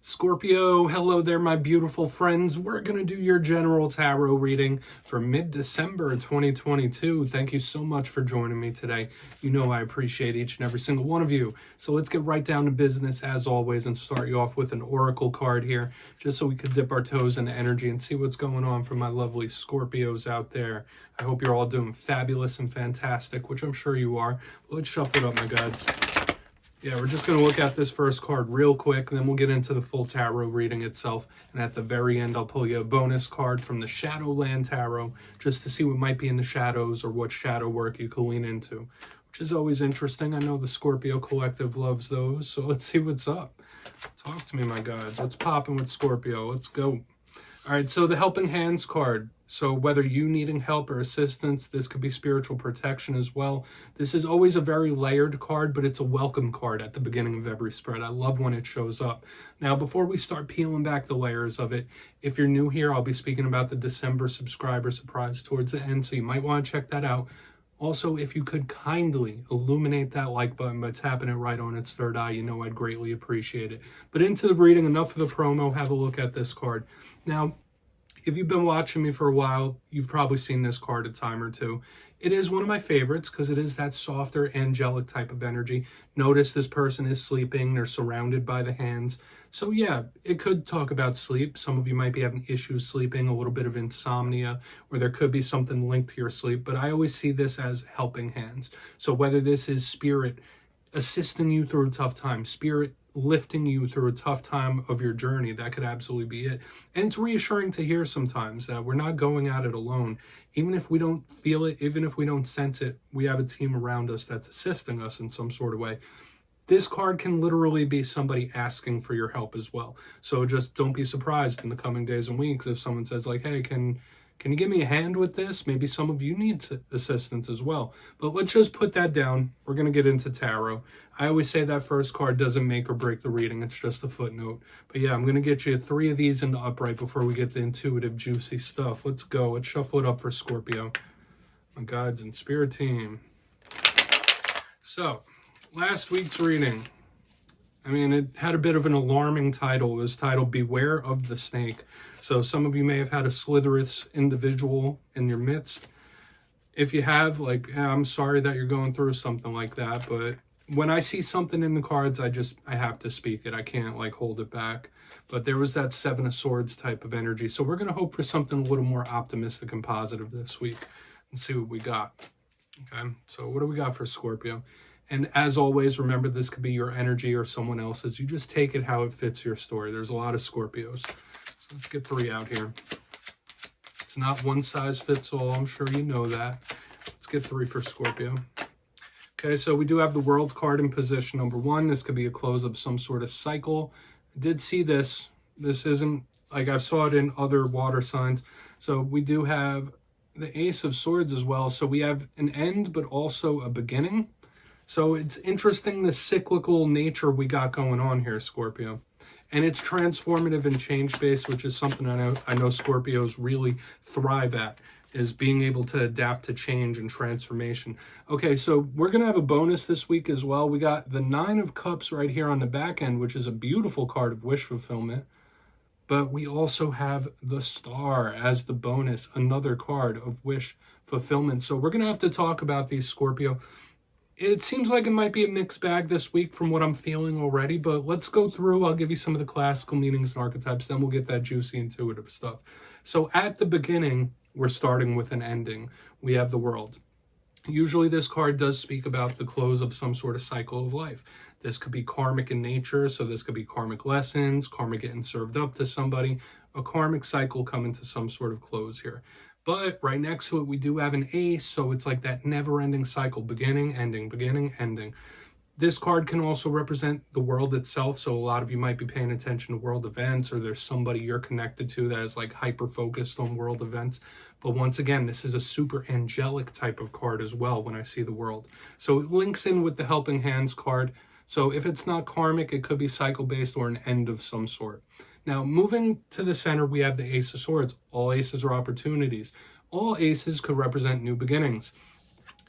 Scorpio, hello there, my beautiful friends. We're going to do your general tarot reading for mid-December 2022. Thank you so much for joining me today. You know I appreciate each and every single one of you. So let's get right down to business as always and start you off with an oracle card here, just so we could dip our toes into energy and see what's going on for my lovely Scorpios out there. I hope you're all doing fabulous and fantastic, which I'm sure you are. Let's shuffle it up, my gods. Yeah, we're just going to look at this first card real quick, and then we'll get into the full tarot reading itself. And at the very end, I'll pull you a bonus card from the Shadowland Tarot, just to see what might be in the shadows or what shadow work you can lean into, which is always interesting. I know the Scorpio Collective loves those, so let's see what's up. Talk to me, my guys. What's popping with Scorpio? Let's go. All right, so the Helping Hands card. So whether you needing help or assistance, this could be spiritual protection as well. This is always a very layered card, but it's a welcome card at the beginning of every spread. I love when it shows up. Now, before we start peeling back the layers of it, if you're new here, I'll be speaking about the December subscriber surprise towards the end, so you might want to check that out. Also, if you could kindly illuminate that like button by tapping it right on its third eye, you know I'd greatly appreciate it. But into the reading, enough of the promo, have a look at this card. Now, if you've been watching me for a while, you've probably seen this card a time or two. It is one of my favorites because it is that softer, angelic type of energy. Notice this person is sleeping. They're surrounded by the hands. So yeah, it could talk about sleep. Some of you might be having issues sleeping, a little bit of insomnia, or there could be something linked to your sleep. But I always see this as helping hands. So whether this is spirit assisting you through a tough time, spirit lifting you through a tough time of your journey, that could absolutely be it. And it's reassuring to hear sometimes that we're not going at it alone. Even if we don't feel it, even if we don't sense it, we have a team around us that's assisting us in some sort of way. This card can literally be somebody asking for your help as well. So just don't be surprised in the coming days and weeks if someone says like, hey, can you give me a hand with this? Maybe some of you need assistance as well. But let's just put that down. We're going to get into tarot. I always say that first card doesn't make or break the reading. It's just a footnote. But yeah, I'm going to get you 3 of these into upright before we get the intuitive, juicy stuff. Let's go. Let's shuffle it up for Scorpio. My guides and spirit team. So, last week's reading. I mean, it had a bit of an alarming title. It was titled Beware of the Snake. So some of you may have had a slitherous individual in your midst. If you have, like, I'm sorry that you're going through something like that. But when I see something in the cards, I have to speak it. I can't, like, hold it back. But there was that 7 of Swords type of energy. So we're going to hope for something a little more optimistic and positive this week and see what we got. Okay, so what do we got for Scorpio? And as always, remember, this could be your energy or someone else's. You just take it how it fits your story. There's a lot of Scorpios. So let's get 3 out here. It's not one size fits all. I'm sure you know that. Let's get 3 for Scorpio. Okay, so we do have the World card in position number 1. This could be a close of some sort of cycle. I did see this. This isn't, like, I saw it in other water signs. So we do have the Ace of Swords as well. So we have an end, but also a beginning. So it's interesting the cyclical nature we got going on here, Scorpio. And it's transformative and change-based, which is something I know Scorpios really thrive at, is being able to adapt to change and transformation. Okay, so we're going to have a bonus this week as well. We got the 9 of Cups right here on the back end, which is a beautiful card of wish fulfillment. But we also have the Star as the bonus, another card of wish fulfillment. So we're going to have to talk about these, Scorpio. It seems like it might be a mixed bag this week from what I'm feeling already, but let's go through. I'll give you some of the classical meanings and archetypes, then we'll get that juicy intuitive stuff. So at the beginning, we're starting with an ending. We have the World. Usually this card does speak about the close of some sort of cycle of life. This could be karmic in nature, so this could be karmic lessons, karma getting served up to somebody, a karmic cycle coming to some sort of close here. But right next to it, we do have an ace, so it's like that never-ending cycle, beginning, ending, beginning, ending. This card can also represent the world itself, so a lot of you might be paying attention to world events, or there's somebody you're connected to that is like hyper-focused on world events. But once again, this is a super angelic type of card as well when I see the World. So it links in with the Helping Hands card. So if it's not karmic, it could be cycle-based or an end of some sort. Now, moving to the center, we have the Ace of Swords. All aces are opportunities. All aces could represent new beginnings.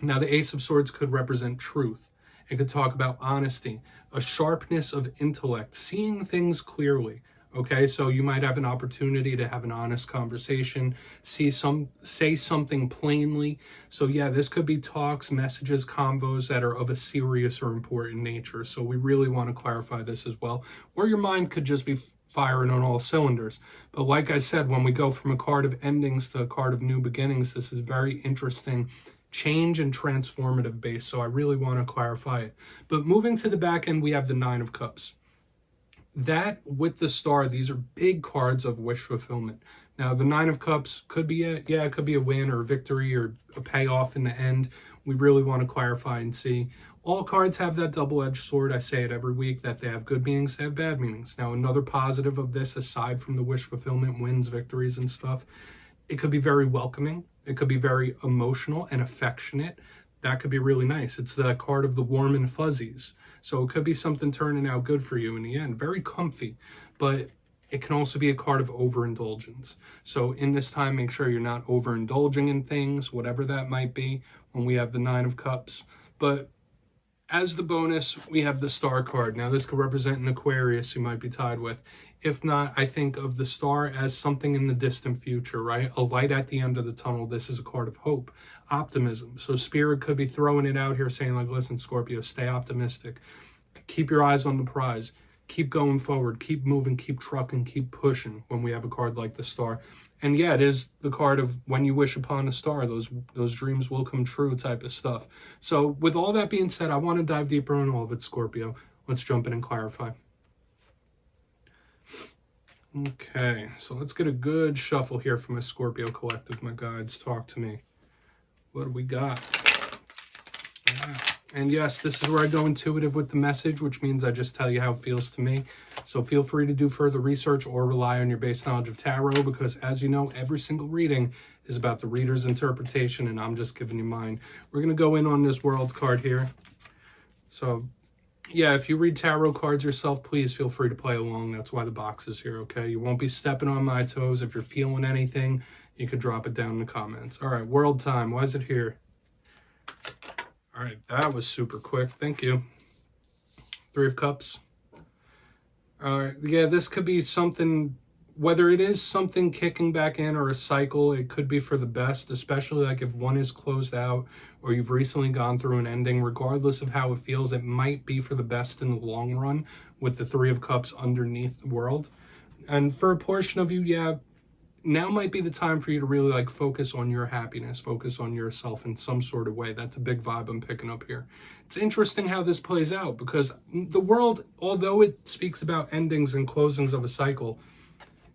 Now, the Ace of Swords could represent truth. It could talk about honesty, a sharpness of intellect, seeing things clearly. Okay, so you might have an opportunity to have an honest conversation, say something plainly. So yeah, this could be talks, messages, convos that are of a serious or important nature. So we really want to clarify this as well. Or your mind could just be firing on all cylinders. But like I said, when we go from a card of endings to a card of new beginnings, this is very interesting change and transformative base. So I really want to clarify it. But moving to the back end, we have the Nine of Cups. That with the star, these are big cards of wish fulfillment. Now, the Nine of Cups could be it could be a win or a victory or a payoff in the end. We really want to clarify and see. All cards have that double-edged sword. I say it every week that they have good meanings, they have bad meanings. Now, another positive of this, aside from the wish fulfillment, wins, victories, and stuff, it could be very welcoming. It could be very emotional and affectionate. That could be really nice. It's the card of the warm and fuzzies. So it could be something turning out good for you in the end. Very comfy, but it can also be a card of overindulgence. So in this time, make sure you're not overindulging in things, whatever that might be, when we have the Nine of Cups. But as the bonus, we have the Star card. Now, this could represent an Aquarius you might be tied with. If not, I think of the star as something in the distant future, right? A light at the end of the tunnel. This is a card of hope, optimism. So Spirit could be throwing it out here saying like, listen, Scorpio, stay optimistic. Keep your eyes on the prize. Keep going forward. Keep moving. Keep trucking. Keep pushing when we have a card like the Star. And yeah, it is the card of when you wish upon a star, those dreams will come true type of stuff. So with all that being said, I want to dive deeper on all of it, Scorpio. Let's jump in and clarify. Okay, so let's get a good shuffle here from a Scorpio collective. My guides, talk to me. What do we got? Yeah. And yes, this is where I go intuitive with the message, which means I just tell you how it feels to me. So feel free to do further research or rely on your base knowledge of tarot, because as you know, every single reading is about the reader's interpretation, and I'm just giving you mine. We're going to go in on this World card here. So yeah, if you read tarot cards yourself, please feel free to play along. That's why the box is here, okay? You won't be stepping on my toes. If you're feeling anything, you could drop it down in the comments. All right, World time. Why is it here? All right, that was super quick. Thank you. Three of Cups. All right, yeah, this could be something, whether it is something kicking back in or a cycle, it could be for the best, especially like if one is closed out or you've recently gone through an ending. Regardless of how it feels, it might be for the best in the long run with the Three of Cups underneath the World. And for a portion of you, yeah, now might be the time for you to really like focus on your happiness, focus on yourself in some sort of way. That's a big vibe I'm picking up here. It's interesting how this plays out, because the World, although it speaks about endings and closings of a cycle,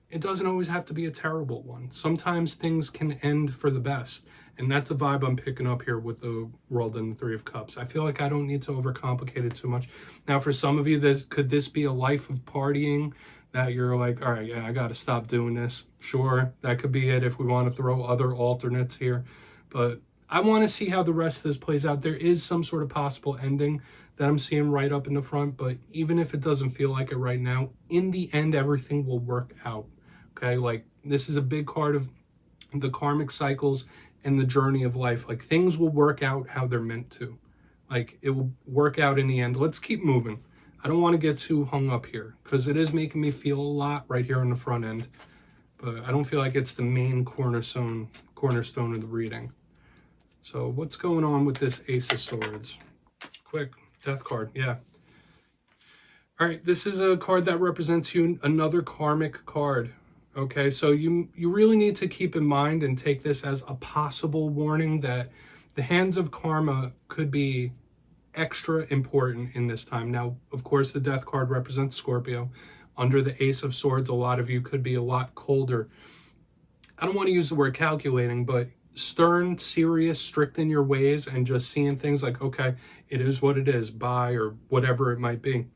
it doesn't always have to be a terrible one. Sometimes things can end for the best. And that's a vibe I'm picking up here with the World and the Three of Cups. I feel like I don't need to overcomplicate it too much. Now, for some of you, could this be a life of partying that you're like, all right, yeah, I got to stop doing this? Sure, that could be it if we want to throw other alternates here. But I want to see how the rest of this plays out. There is some sort of possible ending that I'm seeing right up in the front. But even if it doesn't feel like it right now, in the end, everything will work out. Okay, like this is a big part of the karmic cycles and the journey of life. Like things will work out how they're meant to. Like it will work out in the end. Let's keep moving. I don't want to get too hung up here because it is making me feel a lot right here on the front end. But I don't feel like it's the main cornerstone of the reading. So what's going on with this Ace of Swords? Quick, Death card, yeah. All right, this is a card that represents you, another karmic card. Okay, so you really need to keep in mind and take this as a possible warning that the hands of karma could be extra important in this time. Now, of course, the Death card represents Scorpio. Under the Ace of Swords, a lot of you could be a lot colder. I don't want to use the word calculating, but stern, serious, strict in your ways, and just seeing things like, okay, it is what it is, bye, or whatever it might be.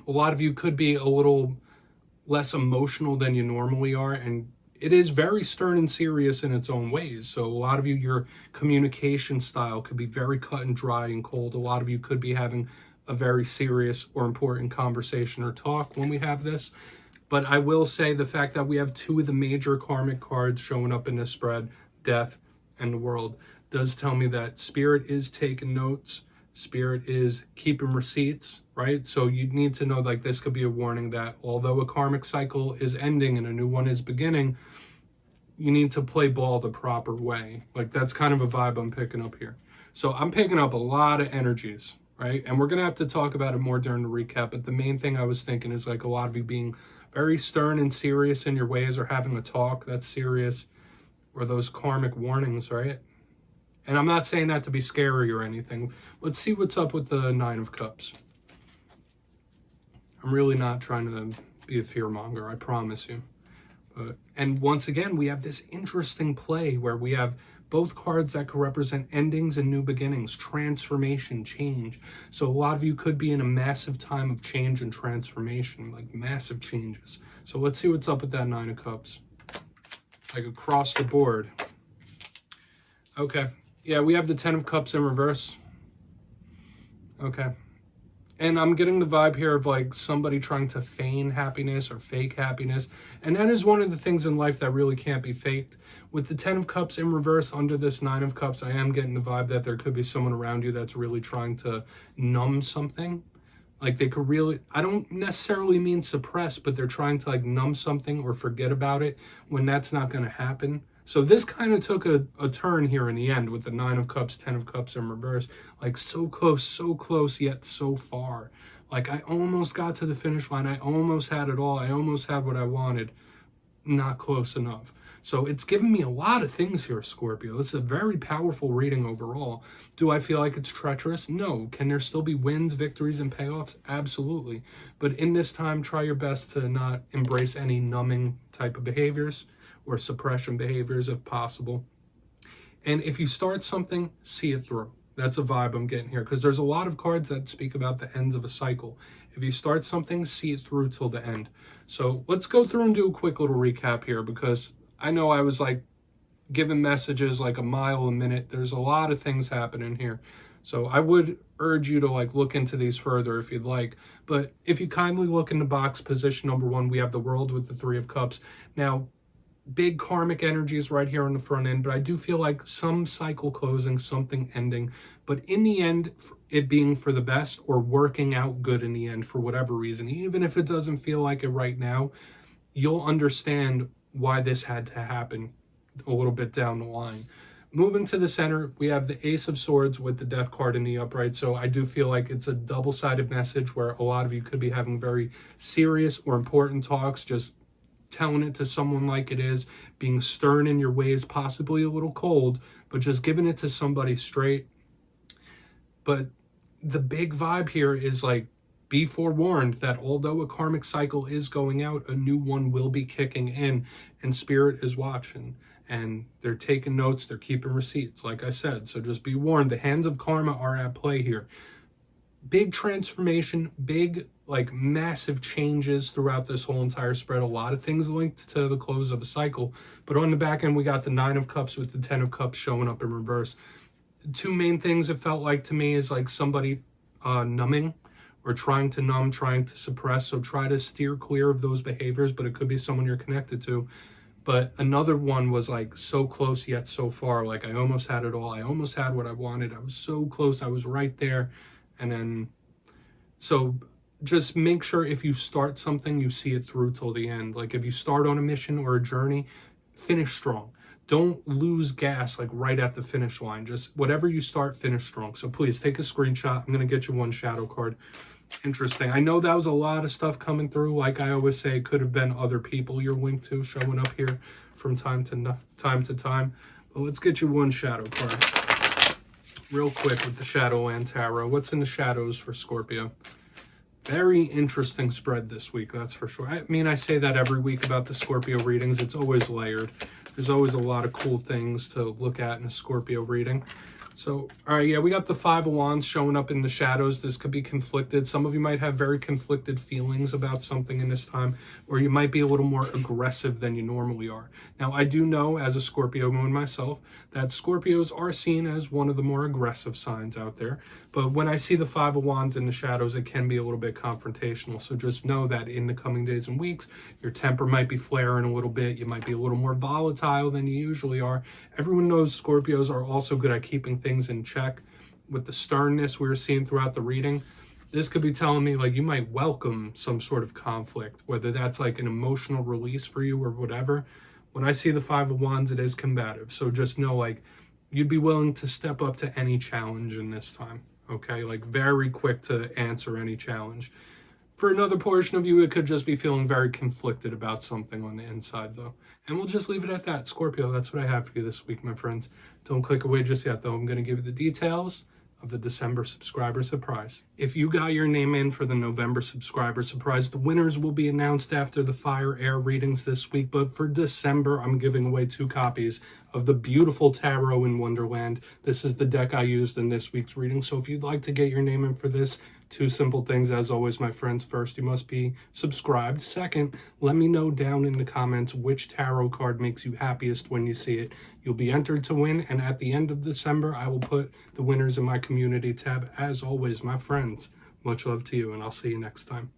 A lot of you could be a little less emotional than you normally are, and it is very stern and serious in its own ways. So a lot of you, your communication style could be very cut and dry and cold. A lot of you could be having a very serious or important conversation or talk when we have this. But I will say the fact that we have two of the major karmic cards showing up in this spread, Death and the World, does tell me that Spirit is taking notes, Spirit is keeping receipts, right? So you need to know, like, this could be a warning that although a karmic cycle is ending and a new one is beginning, you need to play ball the proper way. Like, that's kind of a vibe I'm picking up here. So I'm picking up a lot of energies, right? And we're going to have to talk about it more during the recap. But the main thing I was thinking is, like, a lot of you being very stern and serious in your ways, or having a talk that's serious, or those karmic warnings, right? And I'm not saying that to be scary or anything. Let's see what's up with the Nine of Cups. I'm really not trying to be a fearmonger, I promise you. And once again, we have this interesting play where we have both cards that could represent endings and new beginnings, transformation, change. So a lot of you could be in a massive time of change and transformation, like massive changes. So let's see what's up with that Nine of Cups. Like across the board. Okay. Yeah, we have the Ten of Cups in reverse. Okay. And I'm getting the vibe here of like somebody trying to feign happiness or fake happiness. And that is one of the things in life that really can't be faked. With the Ten of Cups in reverse under this Nine of Cups, I am getting the vibe that there could be someone around you that's really trying to numb something. Like they could really, I don't necessarily mean suppress, but they're trying to like numb something or forget about it when that's not going to happen. So this kind of took a turn here in the end with the Nine of Cups, Ten of Cups in reverse. Like so close, yet so far. Like I almost got to the finish line. I almost had it all. I almost had what I wanted. Not close enough. So it's given me a lot of things here, Scorpio. This is a very powerful reading overall. Do I feel like it's treacherous? No. Can there still be wins, victories, and payoffs? Absolutely. But in this time, try your best to not embrace any numbing type of behaviors or suppression behaviors if possible. And if you start something, see it through. That's a vibe I'm getting here, because there's a lot of cards that speak about the ends of a cycle. If you start something, see it through till the end. So let's go through and do a quick little recap here, because I know I was like giving messages like a mile a minute. There's a lot of things happening here. So I would urge you to like look into these further if you'd like. But if you kindly look in the box, position number 1, we have the World with the Three of Cups. Now, big karmic energies right here on the front end, but I do feel like some cycle closing, something ending, but in the end, it being for the best or working out good in the end for whatever reason. Even if it doesn't feel like it right now, you'll understand why this had to happen a little bit down the line. Moving to the center, we have the Ace of Swords with the Death card in the upright. So I do feel like it's a double-sided message where a lot of you could be having very serious or important talks, just telling it to someone like it is, being stern in your ways, possibly a little cold, but just giving it to somebody straight. But the big vibe here is like, be forewarned that although a karmic cycle is going out, a new one will be kicking in, and Spirit is watching, and they're taking notes, they're keeping receipts, like I said. So just be warned, the hands of karma are at play here. Big transformation, big, like massive changes throughout this whole entire spread. A lot of things linked to the close of a cycle. But on the back end, we got the Nine of Cups with the Ten of Cups showing up in reverse. Two main things it felt like to me is like somebody numbing or trying to numb, trying to suppress. So try to steer clear of those behaviors, but it could be someone you're connected to. But another one was like so close yet so far. Like I almost had it all. I almost had what I wanted. I was so close. I was right there. And then, so just make sure if you start something, you see it through till the end. Like if you start on a mission or a journey, finish strong. Don't lose gas like right at the finish line. Just whatever you start, finish strong. So please take a screenshot. I'm going to get you one shadow card. Interesting. I know that was a lot of stuff coming through. Like I always say, it could have been other people you're linked to showing up here from time to time. But let's get you one shadow card. Real quick with the Shadowland Tarot. What's in the shadows for Scorpio? Very interesting spread this week, that's for sure. I mean, I say that every week about the Scorpio readings. It's always layered. There's always a lot of cool things to look at in a Scorpio reading. So, all right, yeah, we got the Five of Wands showing up in the shadows. This could be conflicted. Some of you might have very conflicted feelings about something in this time, or you might be a little more aggressive than you normally are. Now, I do know, as a Scorpio moon myself, that Scorpios are seen as one of the more aggressive signs out there. But when I see the Five of Wands in the shadows, it can be a little bit confrontational. So just know that in the coming days and weeks, your temper might be flaring a little bit. You might be a little more volatile than you usually are. Everyone knows Scorpios are also good at keeping things in check with the sternness we were seeing throughout the reading, this could be telling me like you might welcome some sort of conflict, whether that's like an emotional release for you or whatever. When I see the Five of Wands, it is combative. So just know like you'd be willing to step up to any challenge in this time. Okay, like very quick to answer any challenge. For another portion of you, it could just be feeling very conflicted about something on the inside, though. And we'll just leave it at that. Scorpio, that's what I have for you this week, my friends. Don't click away just yet, though. I'm going to give you the details of the December subscriber surprise. If you got your name in for the November subscriber surprise, the winners will be announced after the fire air readings this week. But for December, I'm giving away 2 copies of the beautiful Tarot in Wonderland. This is the deck I used in this week's reading. So if you'd like to get your name in for this, 2 simple things, as always, my friends. First, you must be subscribed. Second, let me know down in the comments which tarot card makes you happiest when you see it. You'll be entered to win, and at the end of December, I will put the winners in my community tab. As always, my friends, much love to you, and I'll see you next time.